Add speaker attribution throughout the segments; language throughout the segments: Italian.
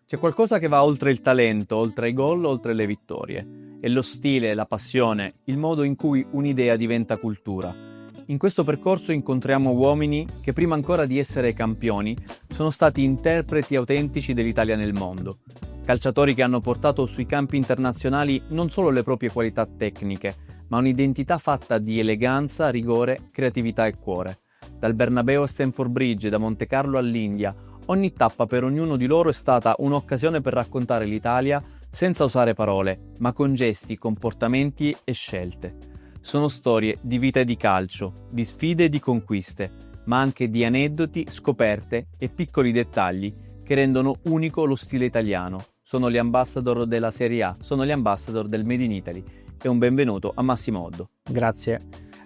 Speaker 1: C'è qualcosa che va oltre il talento, oltre i gol, oltre le vittorie. È lo stile, la passione, il modo in cui un'idea diventa cultura. In questo percorso incontriamo uomini che prima ancora di essere campioni sono stati interpreti autentici dell'Italia nel mondo. Calciatori che hanno portato sui campi internazionali non solo le proprie qualità tecniche, ma un'identità fatta di eleganza, rigore, creatività e cuore. Dal Bernabeu a Stamford Bridge, da Monte Carlo all'India, ogni tappa per ognuno di loro è stata un'occasione per raccontare l'Italia senza usare parole, ma con gesti, comportamenti e scelte. Sono storie di vita e di calcio, di sfide e di conquiste, ma anche di aneddoti, scoperte e piccoli dettagli che rendono unico lo stile italiano. Sono gli ambassador della Serie A, sono gli ambassador del Made in Italy. E un benvenuto a Massimo Oddo.
Speaker 2: Grazie.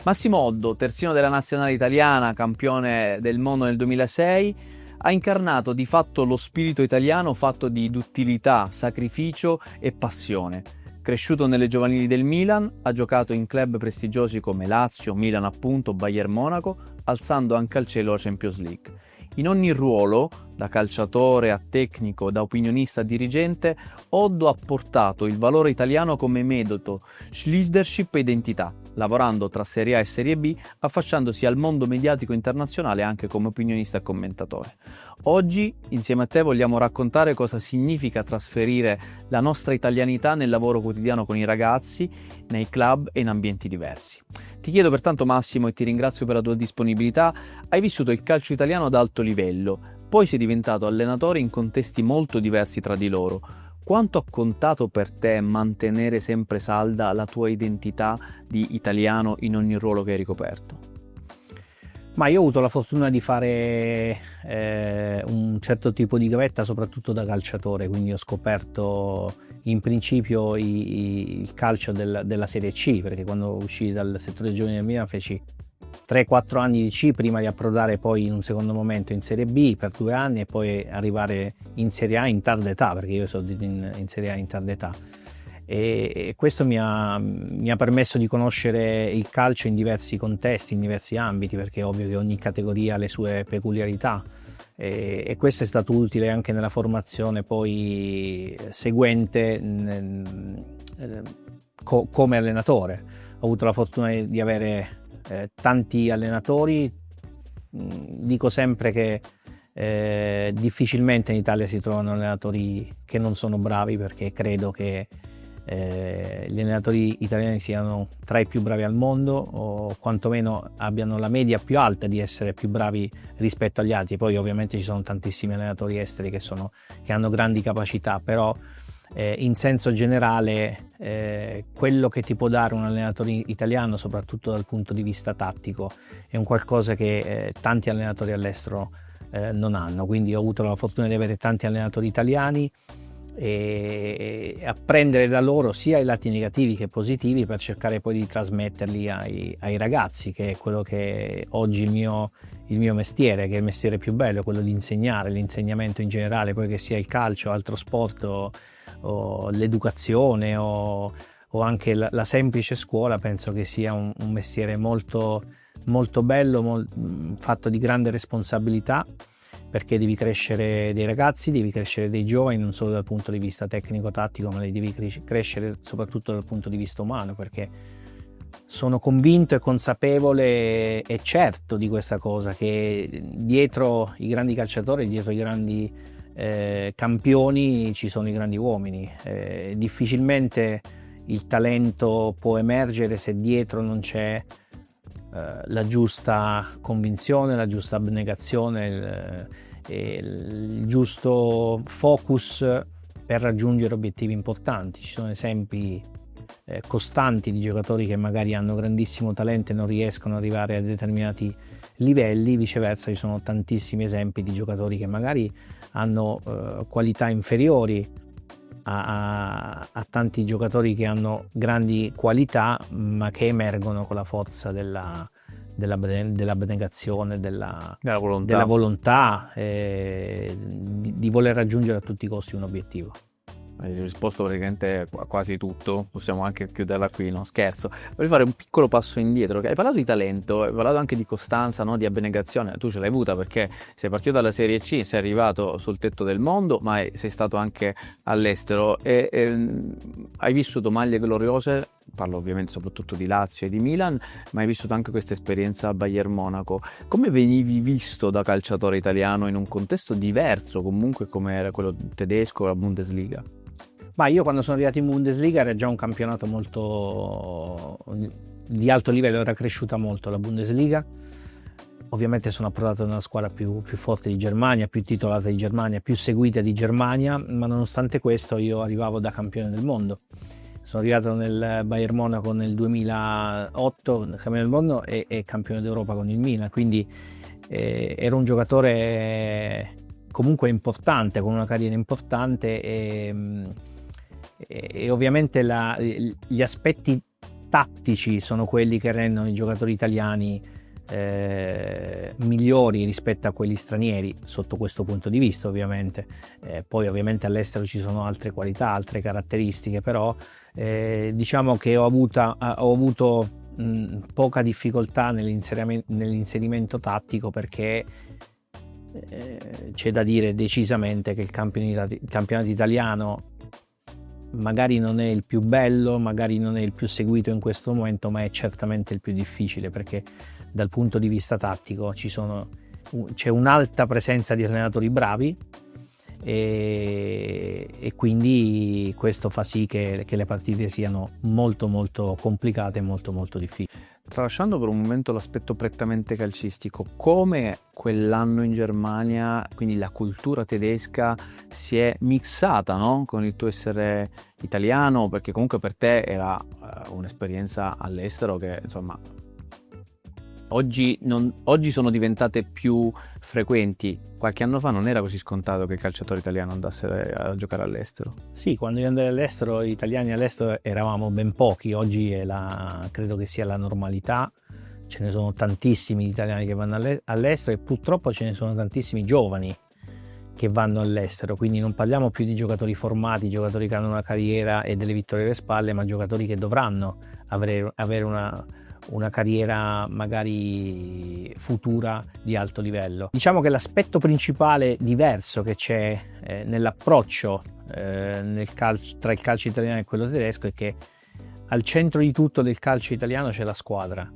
Speaker 1: Massimo Oddo, terzino della nazionale italiana, campione del mondo nel 2006, ha incarnato di fatto lo spirito italiano fatto di duttilità, sacrificio e passione. Cresciuto nelle giovanili del Milan, ha giocato in club prestigiosi come Lazio, Milan appunto, Bayern Monaco, alzando anche al cielo la Champions League. In ogni ruolo, da calciatore a tecnico, da opinionista a dirigente, Oddo ha portato il valore italiano come metodo, leadership e identità, lavorando tra Serie A e Serie B, affacciandosi al mondo mediatico internazionale anche come opinionista e commentatore. Oggi, insieme a te, vogliamo raccontare cosa significa trasferire la nostra italianità nel lavoro quotidiano con i ragazzi, nei club e in ambienti diversi. Ti chiedo pertanto, Massimo, e ti ringrazio per la tua disponibilità, hai vissuto il calcio italiano ad alto livello, poi sei diventato allenatore in contesti molto diversi tra di loro. Quanto ha contato per te mantenere sempre salda la tua identità di italiano in ogni ruolo che hai ricoperto?
Speaker 2: Ma io ho avuto la fortuna di fare un certo tipo di gavetta soprattutto da calciatore, quindi ho scoperto in principio il calcio della Serie C, perché quando uscii dal settore giovani del Milan feci 3-4 anni di C prima di approdare poi in un secondo momento in Serie B per 2 anni e poi arrivare in Serie A in tarda età, perché io sono in Serie A in tarda età. E questo mi ha permesso di conoscere il calcio in diversi contesti, in diversi ambiti, perché è ovvio che ogni categoria ha le sue peculiarità e questo è stato utile anche nella formazione poi seguente come allenatore. Ho avuto la fortuna di avere tanti allenatori. Dico sempre che difficilmente in Italia si trovano allenatori che non sono bravi, perché credo che gli allenatori italiani siano tra i più bravi al mondo, o quantomeno abbiano la media più alta di essere più bravi rispetto agli altri. Poi ovviamente ci sono tantissimi allenatori esteri che hanno grandi capacità, però in senso generale quello che ti può dare un allenatore italiano, soprattutto dal punto di vista tattico, è un qualcosa che tanti allenatori all'estero non hanno. Quindi ho avuto la fortuna di avere tanti allenatori italiani e apprendere da loro sia i lati negativi che positivi, per cercare poi di trasmetterli ai ragazzi, che è quello che oggi il mio mestiere, che è il mestiere più bello, quello di insegnare, l'insegnamento in generale, poi che sia il calcio, altro sport o l'educazione o anche la semplice scuola. Penso che sia un mestiere molto, molto bello, fatto di grande responsabilità, perché devi crescere dei ragazzi, devi crescere dei giovani, non solo dal punto di vista tecnico-tattico, ma li devi crescere soprattutto dal punto di vista umano, perché sono convinto e consapevole e certo di questa cosa, che dietro i grandi calciatori, dietro i grandi campioni ci sono i grandi uomini. Difficilmente il talento può emergere se dietro non c'è la giusta convinzione, la giusta abnegazione, il giusto focus per raggiungere obiettivi importanti. Ci sono esempi costanti di giocatori che magari hanno grandissimo talento e non riescono ad arrivare a determinati livelli, viceversa ci sono tantissimi esempi di giocatori che magari hanno qualità inferiori a tanti giocatori che hanno grandi qualità, ma che emergono con la forza dell'abnegazione, della volontà di voler raggiungere a tutti i costi un obiettivo.
Speaker 1: hai risposto praticamente a quasi tutto, possiamo anche chiuderla qui, no scherzo. Vorrei fare un piccolo passo indietro, hai parlato di talento, hai parlato anche di costanza, no? Di abnegazione, tu ce l'hai avuta perché sei partito dalla Serie C, sei arrivato sul tetto del mondo, ma sei stato anche all'estero e hai vissuto maglie gloriose, parlo ovviamente soprattutto di Lazio e di Milan, ma hai vissuto anche questa esperienza a Bayern Monaco. Come venivi visto da calciatore italiano in un contesto diverso comunque come era quello tedesco, la Bundesliga?
Speaker 2: Ma io quando sono arrivato in Bundesliga era già un campionato molto di alto livello, era cresciuta molto la Bundesliga. Ovviamente sono approdato nella squadra più forte di Germania, più titolata di Germania, più seguita di Germania, ma nonostante questo io arrivavo da campione del mondo. Sono arrivato nel Bayern Monaco nel 2008, campione del mondo e campione d'Europa con il Milan, quindi ero un giocatore comunque importante, con una carriera importante e ovviamente gli aspetti tattici sono quelli che rendono i giocatori italiani migliori rispetto a quelli stranieri sotto questo punto di vista, ovviamente. Poi ovviamente all'estero ci sono altre qualità, altre caratteristiche, però diciamo che ho avuto poca difficoltà nell'inserimento tattico, perché c'è da dire decisamente che il campionato italiano magari non è il più bello, magari non è il più seguito in questo momento, ma è certamente il più difficile, perché dal punto di vista tattico c'è un'alta presenza di allenatori bravi e quindi questo fa sì che le partite siano molto molto complicate e molto molto difficili.
Speaker 1: Tralasciando per un momento l'aspetto prettamente calcistico, come quell'anno in Germania, quindi la cultura tedesca si è mixata, no? Con il tuo essere italiano, perché comunque per te era un'esperienza all'estero che insomma oggi sono diventate più frequenti. Qualche anno fa non era così scontato che il calciatore italiano andasse a giocare all'estero.
Speaker 2: Sì, quando io andai all'estero, gli italiani all'estero eravamo ben pochi, oggi credo che sia la normalità, ce ne sono tantissimi italiani che vanno all'estero e purtroppo ce ne sono tantissimi giovani che vanno all'estero, quindi non parliamo più di giocatori formati, giocatori che hanno una carriera e delle vittorie alle spalle, ma giocatori che dovranno avere una carriera magari futura di alto livello. Diciamo che l'aspetto principale diverso che c'è nell'approccio tra il calcio italiano e quello tedesco è che al centro di tutto del calcio italiano c'è la squadra,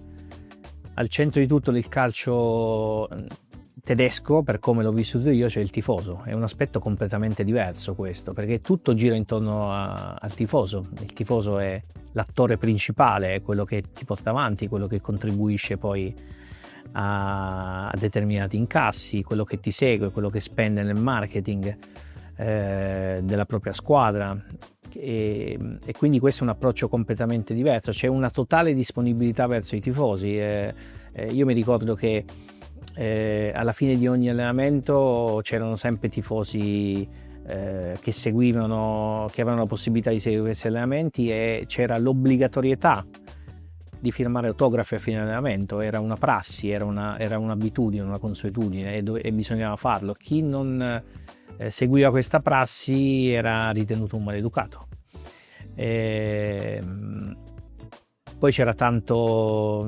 Speaker 2: al centro di tutto del calcio tedesco, per come l'ho vissuto io, c'è il tifoso. È un aspetto completamente diverso questo, perché tutto gira intorno al tifoso. Il tifoso è l'attore principale, è quello che ti porta avanti, quello che contribuisce poi a determinati incassi, quello che ti segue, quello che spende nel marketing della propria squadra. E quindi questo è un approccio completamente diverso, c'è una totale disponibilità verso i tifosi. Io mi ricordo che alla fine di ogni allenamento c'erano sempre tifosi che seguivano, che avevano la possibilità di seguire questi allenamenti, e c'era l'obbligatorietà di firmare autografi a fine allenamento. Era una prassi, era un'abitudine, una consuetudine e bisognava farlo. Chi non seguiva questa prassi era ritenuto un maleducato. Poi c'era tanto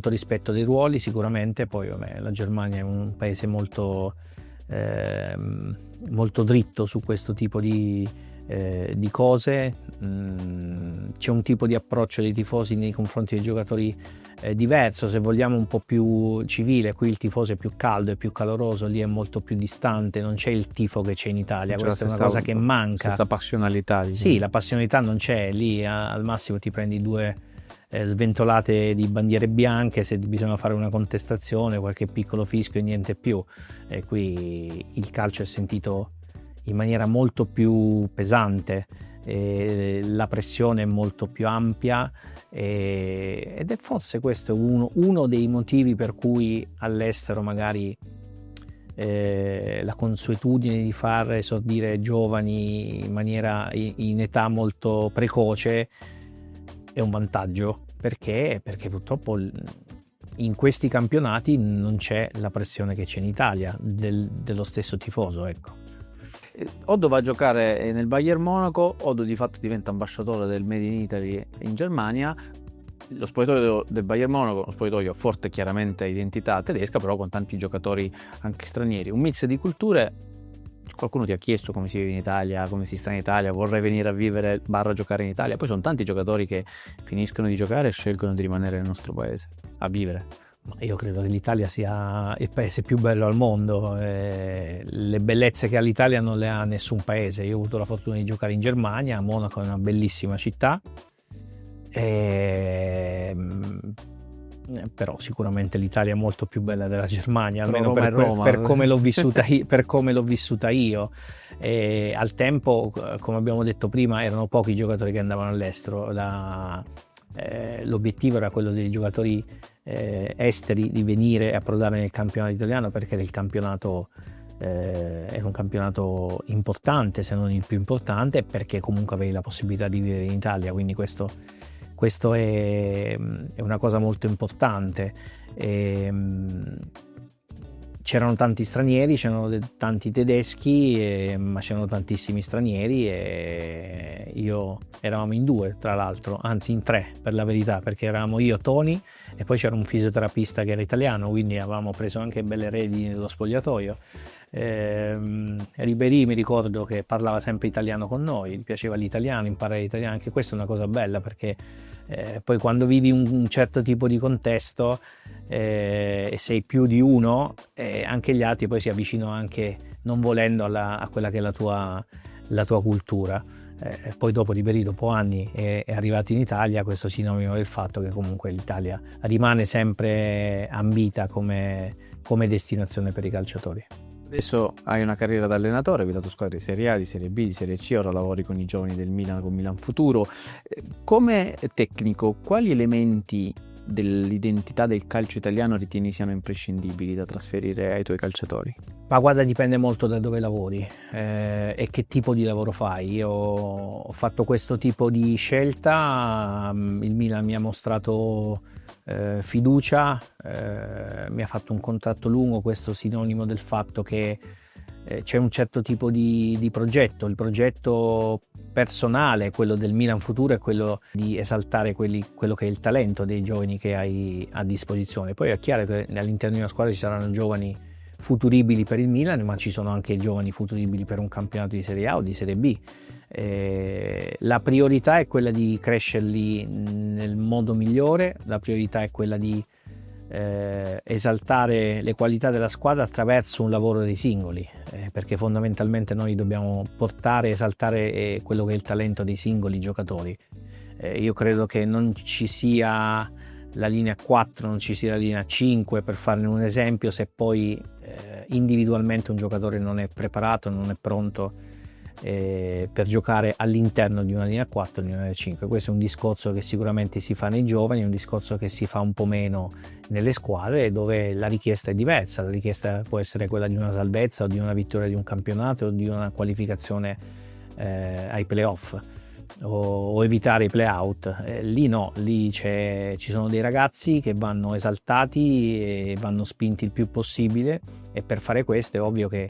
Speaker 2: rispetto dei ruoli, sicuramente. Poi la Germania è un paese molto dritto su questo tipo di cose. C'è un tipo di approccio dei tifosi nei confronti dei giocatori diverso, se vogliamo un po' più civile. Qui il tifoso è più caldo, è più caloroso, lì è molto più distante, non c'è il tifo che c'è in Italia. Questa è una cosa che manca.
Speaker 1: Questa passionalità, diciamo.
Speaker 2: Sì, la passionalità non c'è lì. Al massimo ti prendi due sventolate di bandiere bianche se bisogna fare una contestazione, qualche piccolo fischio e niente più. E qui il calcio è sentito in maniera molto più pesante, la pressione è molto più ampia, ed è forse questo uno dei motivi per cui all'estero magari la consuetudine di far esordire giovani in età molto precoce è un vantaggio, perché purtroppo in questi campionati non c'è la pressione che c'è in Italia dello stesso tifoso, ecco.
Speaker 1: Oddo va a giocare nel Bayern Monaco, Oddo di fatto diventa ambasciatore del Made in Italy in Germania. Lo spogliatoio del Bayern Monaco, uno spogliatoio forte chiaramente identità tedesca, però con tanti giocatori anche stranieri, un mix di culture. Qualcuno ti ha chiesto come si vive in Italia, come si sta in Italia, vorrei venire a vivere / giocare in Italia. Poi sono tanti giocatori che finiscono di giocare e scelgono di rimanere nel nostro paese a vivere.
Speaker 2: Io credo che l'Italia sia il paese più bello al mondo, le bellezze che ha l'Italia non le ha nessun paese. Io ho avuto la fortuna di giocare in Germania, Monaco è una bellissima città, però sicuramente l'Italia è molto più bella della Germania, almeno per come l'ho vissuta io. Al tempo, come abbiamo detto prima, erano pochi i giocatori che andavano all'estero. L'obiettivo era quello dei giocatori esteri di venire a approdare nel campionato italiano, perché era un campionato importante, se non il più importante, perché comunque avevi la possibilità di vivere in Italia, quindi questo è una cosa molto importante. C'erano tanti stranieri, c'erano tanti tedeschi, ma c'erano tantissimi stranieri, e eravamo in 2 tra l'altro, anzi in 3 per la verità, perché eravamo io, Tony, e poi c'era un fisioterapista che era italiano, quindi avevamo preso anche belle redini nello spogliatoio. Ribéry, mi ricordo che parlava sempre italiano con noi, gli piaceva l'italiano, imparare l'italiano, anche questa è una cosa bella, perché poi quando vivi un certo tipo di contesto e sei più di uno, anche gli altri poi si avvicinano anche non volendo a quella che è la tua cultura. Poi dopo Ribéry, dopo anni, è arrivato in Italia. Questo sinonimo del fatto che comunque l'Italia rimane sempre ambita come destinazione per i calciatori.
Speaker 1: Adesso hai una carriera da allenatore, hai guidato squadre di Serie A, di Serie B, di Serie C, ora lavori con i giovani del Milan, con Milan Futuro. Come tecnico, quali elementi dell'identità del calcio italiano ritieni siano imprescindibili da trasferire ai tuoi calciatori?
Speaker 2: Ma guarda, dipende molto da dove lavori e che tipo di lavoro fai. Io ho fatto questo tipo di scelta, il Milan mi ha mostrato fiducia, mi ha fatto un contratto lungo, questo sinonimo del fatto che c'è un certo tipo di progetto. Il progetto personale, quello del Milan Futuro, è quello di esaltare quello che è il talento dei giovani che hai a disposizione. Poi è chiaro che all'interno di una squadra ci saranno giovani futuribili per il Milan, ma ci sono anche giovani futuribili per un campionato di Serie A o di Serie B. La priorità è quella di crescerli nel modo migliore, la priorità è quella di esaltare le qualità della squadra attraverso un lavoro dei singoli, perché fondamentalmente noi dobbiamo portare e esaltare quello che è il talento dei singoli giocatori. Io credo che non ci sia la linea 4, non ci sia la linea 5, per farne un esempio, se poi individualmente un giocatore non è preparato, non è pronto per giocare all'interno di una linea 4 o di una linea 5. Questo è un discorso che sicuramente si fa nei giovani, è un discorso che si fa un po' meno nelle squadre, dove la richiesta è diversa. La richiesta può essere quella di una salvezza o di una vittoria di un campionato o di una qualificazione ai playoff o evitare i play-out. Lì no, lì ci sono dei ragazzi che vanno esaltati e vanno spinti il più possibile, e per fare questo è ovvio che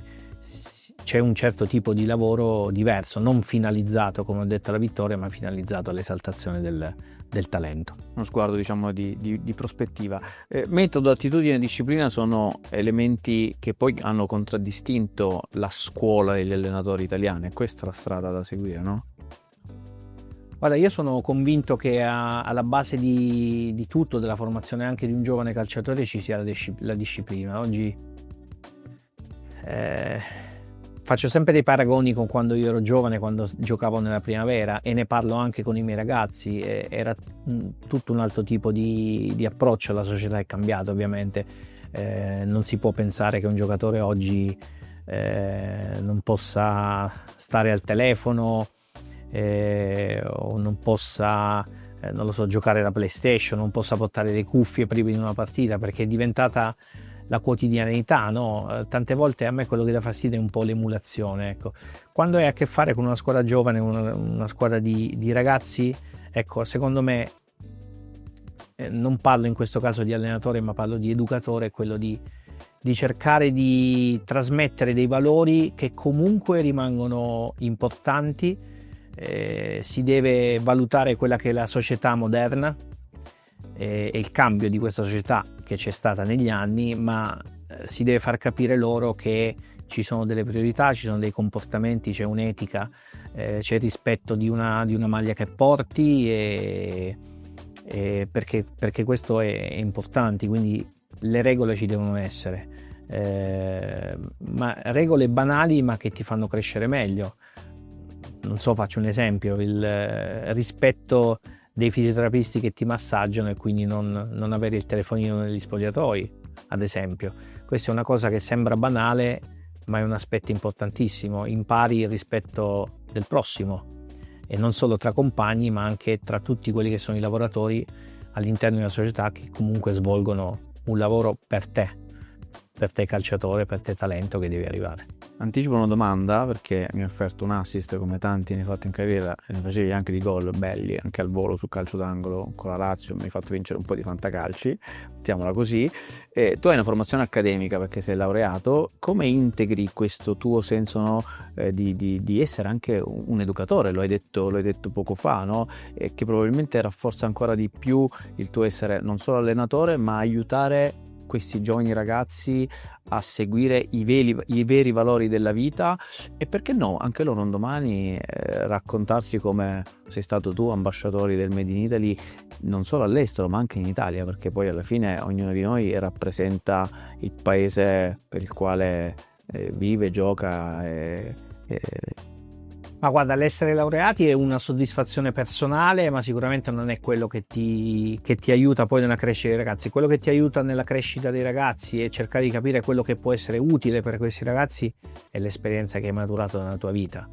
Speaker 2: c'è un certo tipo di lavoro diverso, non finalizzato, come ho detto, alla vittoria, ma finalizzato all'esaltazione del talento.
Speaker 1: Uno sguardo, diciamo, di prospettiva. Metodo, attitudine e disciplina sono elementi che poi hanno contraddistinto la scuola degli allenatori italiani, e questa è la strada da seguire, no?
Speaker 2: Guarda, io sono convinto che alla base di tutto, della formazione anche di un giovane calciatore, ci sia la disciplina. Oggi faccio sempre dei paragoni con quando io ero giovane, quando giocavo nella primavera, e ne parlo anche con i miei ragazzi. Era tutto un altro tipo di approccio, la società è cambiata ovviamente. Non si può pensare che un giocatore oggi non possa stare al telefono o non possa non lo so, giocare alla PlayStation, non possa portare le cuffie prima di una partita, perché è diventata la quotidianità, no? Tante volte a me quello che dà fastidio è un po' l'emulazione, ecco. Quando hai a che fare con una squadra giovane, una squadra di ragazzi, ecco, secondo me, non parlo in questo caso di allenatore, ma parlo di educatore, quello di cercare di trasmettere dei valori che comunque rimangono importanti. Si deve valutare quella che è la società moderna e il cambio di questa società che c'è stata negli anni, ma si deve far capire loro che ci sono delle priorità, ci sono dei comportamenti, c'è un'etica, c'è il rispetto di una maglia che porti, perché questo è importante, quindi le regole ci devono essere, ma regole banali ma che ti fanno crescere meglio. Non so, faccio un esempio, il rispetto dei fisioterapisti che ti massaggiano e quindi non avere il telefonino negli spogliatoi, ad esempio. Questa è una cosa che sembra banale, ma è un aspetto importantissimo. Impari il rispetto del prossimo, e non solo tra compagni, ma anche tra tutti quelli che sono i lavoratori all'interno di una società che comunque svolgono un lavoro per te calciatore, per te talento che devi arrivare.
Speaker 1: Anticipo una domanda, perché mi hai offerto un assist come tanti ne hai fatto in carriera e ne facevi anche di gol belli, anche al volo sul calcio d'angolo con la Lazio, mi hai fatto vincere un po' di fantacalci, mettiamola così. Tu hai una formazione accademica perché sei laureato, come integri questo tuo senso, no, di essere anche un educatore, lo hai detto poco fa, no? E che probabilmente rafforza ancora di più il tuo essere non solo allenatore, ma aiutare questi giovani ragazzi a seguire i veri valori della vita, e perché no, anche loro un domani raccontarsi come sei stato tu ambasciatori del Made in Italy non solo all'estero ma anche in Italia, perché poi alla fine ognuno di noi rappresenta il paese per il quale vive, gioca
Speaker 2: Ma guarda, l'essere laureati è una soddisfazione personale, ma sicuramente non è quello che ti aiuta poi nella crescita dei ragazzi. Quello che ti aiuta nella crescita dei ragazzi e cercare di capire quello che può essere utile per questi ragazzi è l'esperienza che hai maturato nella tua vita.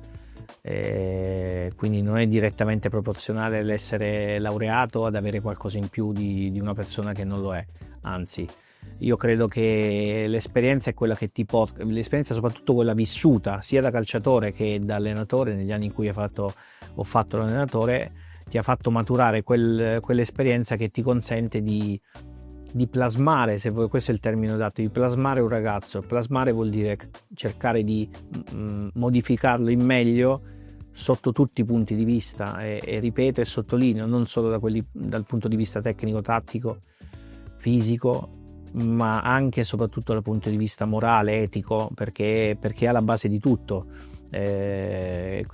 Speaker 2: Quindi non è direttamente proporzionale l'essere laureato ad avere qualcosa in più di una persona che non lo è, anzi. Io credo che l'esperienza è quella che ti porta, l'esperienza soprattutto quella vissuta sia da calciatore che da allenatore negli anni in cui ho fatto l'allenatore, ti ha fatto maturare quell'esperienza che ti consente di plasmare, se vuoi, questo è il termine adatto, di plasmare un ragazzo. Plasmare vuol dire cercare di modificarlo in meglio sotto tutti i punti di vista, e ripeto e sottolineo, non solo dal punto di vista tecnico-tattico, fisico, ma anche e soprattutto dal punto di vista morale, etico, perché è alla base di tutto, e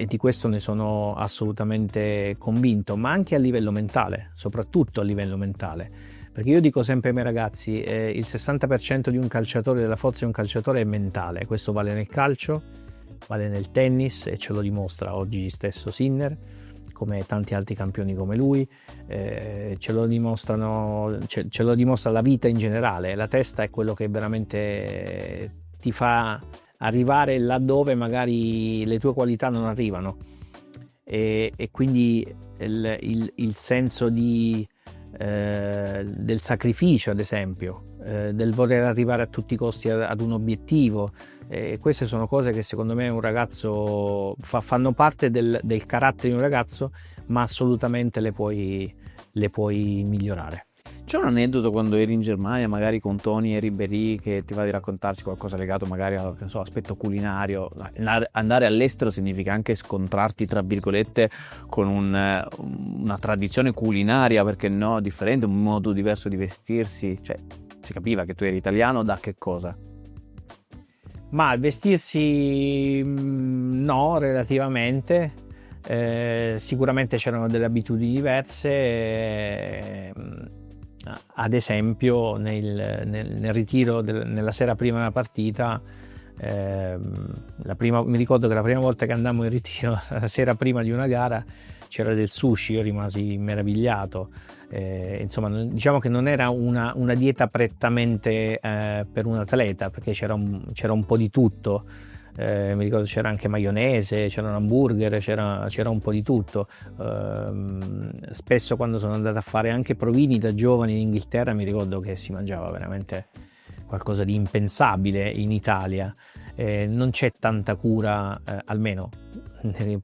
Speaker 2: di questo ne sono assolutamente convinto, ma anche a livello mentale, soprattutto a livello mentale, perché io dico sempre ai miei ragazzi, il 60% di un calciatore, della forza di un calciatore è mentale. Questo vale nel calcio, vale nel tennis, e ce lo dimostra oggi stesso Sinner, come tanti altri campioni come lui, ce lo dimostra la vita in generale. La testa è quello che veramente ti fa arrivare laddove magari le tue qualità non arrivano, e quindi il senso del sacrificio, ad esempio, del voler arrivare a tutti i costi ad un obiettivo. Queste sono cose che secondo me un ragazzo fanno parte del carattere di un ragazzo, ma assolutamente le puoi migliorare.
Speaker 1: C'è un aneddoto quando eri in Germania, magari con Tony e Ribéry, che ti va di raccontarci qualcosa legato magari all'aspetto culinario? Andare all'estero significa anche scontrarti, tra virgolette, con una tradizione culinaria, perché no, differente, un modo diverso di vestirsi. Cioè, si capiva che tu eri italiano, da che cosa?
Speaker 2: Ma vestirsi no, relativamente. Sicuramente c'erano delle abitudini diverse. Ad esempio nel ritiro nella sera prima della partita, mi ricordo che la prima volta che andammo in ritiro, la sera prima di una gara, c'era del sushi. Io rimasi meravigliato. Insomma, diciamo che non era una dieta prettamente per un atleta, perché c'era un po' di tutto. Mi ricordo c'era anche maionese, c'erano hamburger, c'era un po' di tutto. Spesso quando sono andato a fare anche provini da giovani in Inghilterra, mi ricordo che si mangiava veramente qualcosa di impensabile in Italia. Non c'è tanta cura, almeno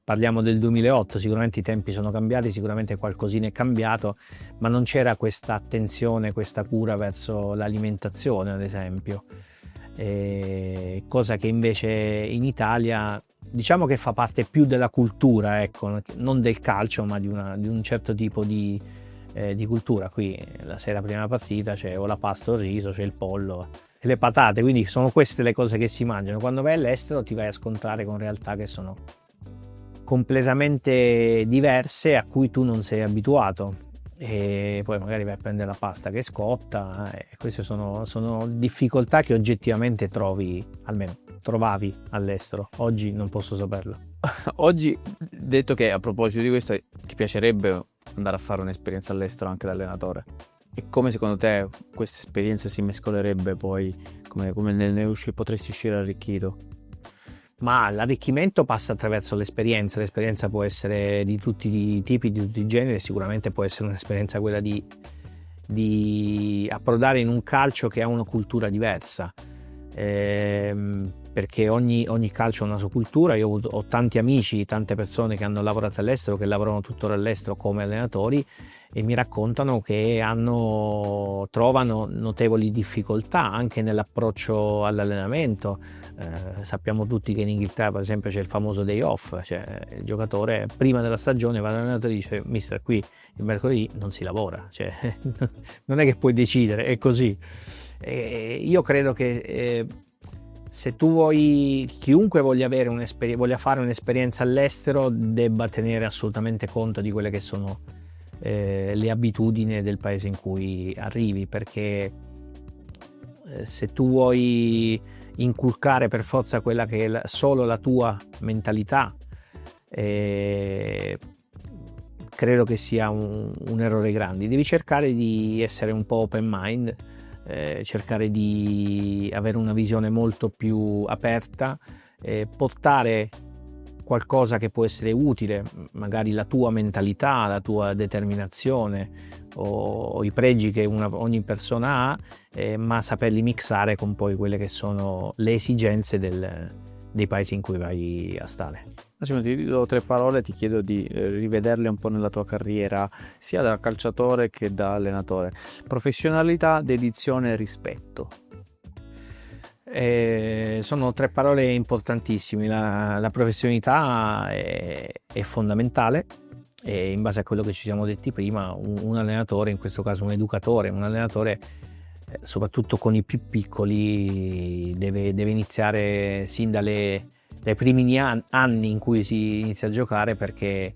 Speaker 2: parliamo del 2008, sicuramente i tempi sono cambiati, sicuramente qualcosina è cambiato, ma non c'era questa attenzione, questa cura verso l'alimentazione, ad esempio, cosa che invece in Italia diciamo che fa parte più della cultura, ecco, non del calcio, ma di un certo tipo di cultura. Qui la sera prima partita c'è o la pasta o il riso, c'è il pollo e le patate, quindi sono queste le cose che si mangiano. Quando vai all'estero ti vai a scontrare con realtà che sono completamente diverse, a cui tu non sei abituato, e poi magari vai a prendere la pasta che è scotta, e queste sono difficoltà che oggettivamente trovi, almeno trovavi all'estero. Oggi non posso saperlo.
Speaker 1: Oggi, detto che a proposito di questo, ti piacerebbe andare a fare un'esperienza all'estero anche da allenatore? E come secondo te questa esperienza si mescolerebbe poi, come potresti uscire arricchito?
Speaker 2: Ma l'arricchimento passa attraverso l'esperienza può essere di tutti i tipi, di tutti i generi, sicuramente può essere un'esperienza quella di approdare in un calcio che ha una cultura diversa, perché ogni calcio ha una sua cultura. Io ho tanti amici, tante persone che hanno lavorato all'estero, che lavorano tuttora all'estero come allenatori, e mi raccontano che trovano notevoli difficoltà anche nell'approccio all'allenamento. Sappiamo tutti che in Inghilterra, per esempio, c'è il famoso day off, cioè il giocatore prima della stagione va all'allenatore e dice: mister, qui il mercoledì non si lavora, cioè non è che puoi decidere, è così. Io credo che se tu chiunque voglia fare un'esperienza all'estero, debba tenere assolutamente conto di quelle che sono le abitudini del paese in cui arrivi, perché se tu vuoi inculcare per forza quella che è solo la tua mentalità, credo che sia un errore grande. Devi cercare di essere un po' open mind, cercare di avere una visione molto più aperta, portare qualcosa che può essere utile, magari la tua mentalità, la tua determinazione o i pregi che ogni persona ha, ma saperli mixare con poi quelle che sono le esigenze dei paesi in cui vai a stare.
Speaker 1: Massimo, ti do 3 parole, ti chiedo di rivederle un po' nella tua carriera, sia da calciatore che da allenatore. Professionalità, dedizione e rispetto.
Speaker 2: Sono 3 parole importantissime. La professionalità è fondamentale, e in base a quello che ci siamo detti prima, un allenatore, in questo caso un allenatore, soprattutto con i più piccoli, deve iniziare sin dai primi anni in cui si inizia a giocare, perché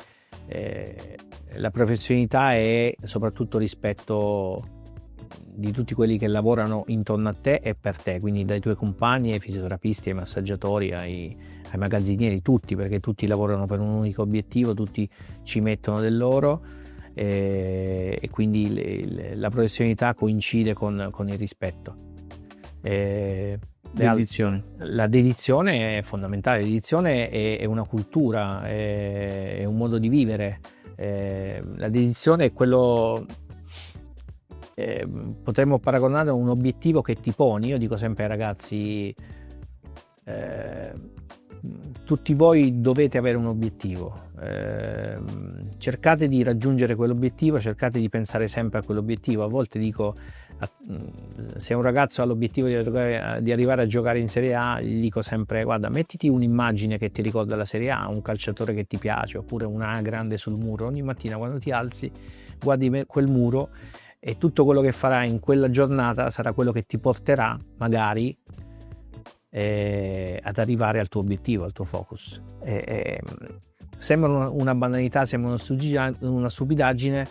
Speaker 2: la professionalità è soprattutto rispetto di tutti quelli che lavorano intorno a te e per te, quindi dai tuoi compagni ai fisioterapisti, ai massaggiatori, ai magazzinieri, tutti, perché tutti lavorano per un unico obiettivo, tutti ci mettono del loro, e quindi la professionalità coincide con il rispetto.
Speaker 1: Dedizione.
Speaker 2: La dedizione è fondamentale. La dedizione è una cultura, è un modo di vivere. La dedizione è quello, potremmo paragonare a un obiettivo che ti poni. Io dico sempre ai ragazzi, tutti voi dovete avere un obiettivo, cercate di raggiungere quell'obiettivo, cercate di pensare sempre a quell'obiettivo. A volte dico, se un ragazzo ha l'obiettivo di arrivare a giocare in Serie A, gli dico sempre: guarda, mettiti un'immagine che ti ricorda la Serie A, un calciatore che ti piace, oppure una A grande sul muro. Ogni mattina quando ti alzi guardi quel muro, e tutto quello che farai in quella giornata sarà quello che ti porterà magari ad arrivare al tuo obiettivo, al tuo focus. Sembra una banalità, sembra una stupidaggine,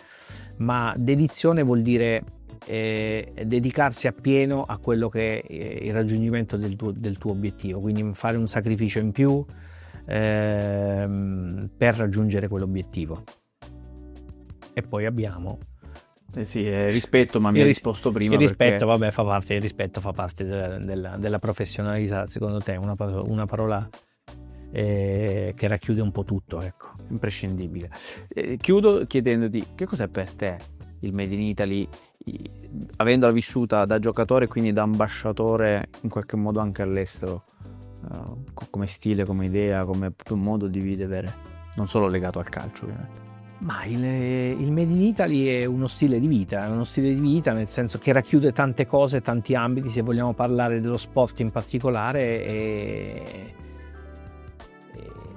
Speaker 2: ma dedizione vuol dire dedicarsi appieno a quello che è il raggiungimento del tuo obiettivo, quindi fare un sacrificio in più per raggiungere quell'obiettivo. E poi abbiamo
Speaker 1: rispetto, ma mi hai risposto prima.
Speaker 2: Il rispetto, vabbè, fa parte della professionalità. Secondo te una parola che racchiude un po' tutto, ecco.
Speaker 1: Imprescindibile. Chiudo chiedendoti: che cos'è per te il Made in Italy, avendola vissuta da giocatore e quindi da ambasciatore in qualche modo anche all'estero? come stile, come idea, come proprio modo di vivere, non solo legato al calcio ovviamente.
Speaker 2: Ma il Made in Italy è uno stile di vita, nel senso che racchiude tante cose, tanti ambiti, se vogliamo parlare dello sport in particolare,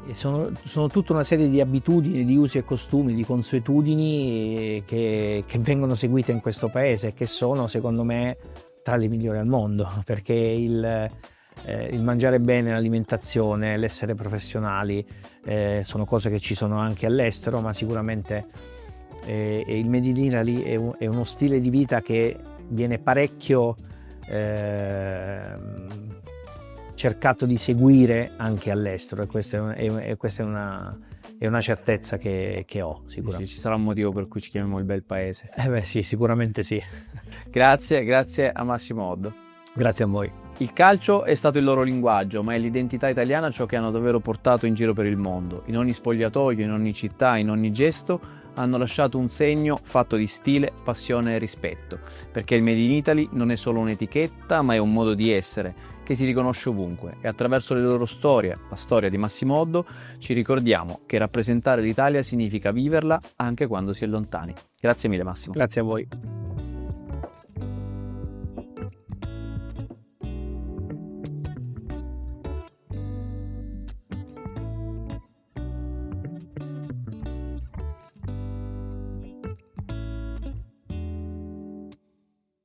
Speaker 2: e sono tutta una serie di abitudini, di usi e costumi, di consuetudini che vengono seguite in questo paese e che sono, secondo me, tra le migliori al mondo, perché il mangiare bene, l'alimentazione, l'essere professionali sono cose che ci sono anche all'estero, ma sicuramente il Made in Italy è uno stile di vita che viene parecchio cercato di seguire anche all'estero, e questa è una certezza che ho sicuramente.
Speaker 1: Sì, ci sarà un motivo per cui ci chiamiamo il bel paese.
Speaker 2: Sì, sicuramente sì.
Speaker 1: Grazie a Massimo Oddo.
Speaker 2: Grazie a voi.
Speaker 1: Il calcio è stato il loro linguaggio, ma è l'identità italiana ciò che hanno davvero portato in giro per il mondo. In ogni spogliatoio, in ogni città, in ogni gesto hanno lasciato un segno fatto di stile, passione e rispetto, perché il Made in Italy non è solo un'etichetta, ma è un modo di essere che si riconosce ovunque, e attraverso le loro storie, la storia di Massimo Oddo, ci ricordiamo che rappresentare l'Italia significa viverla anche quando si è lontani. Grazie mille Massimo.
Speaker 2: Grazie a voi.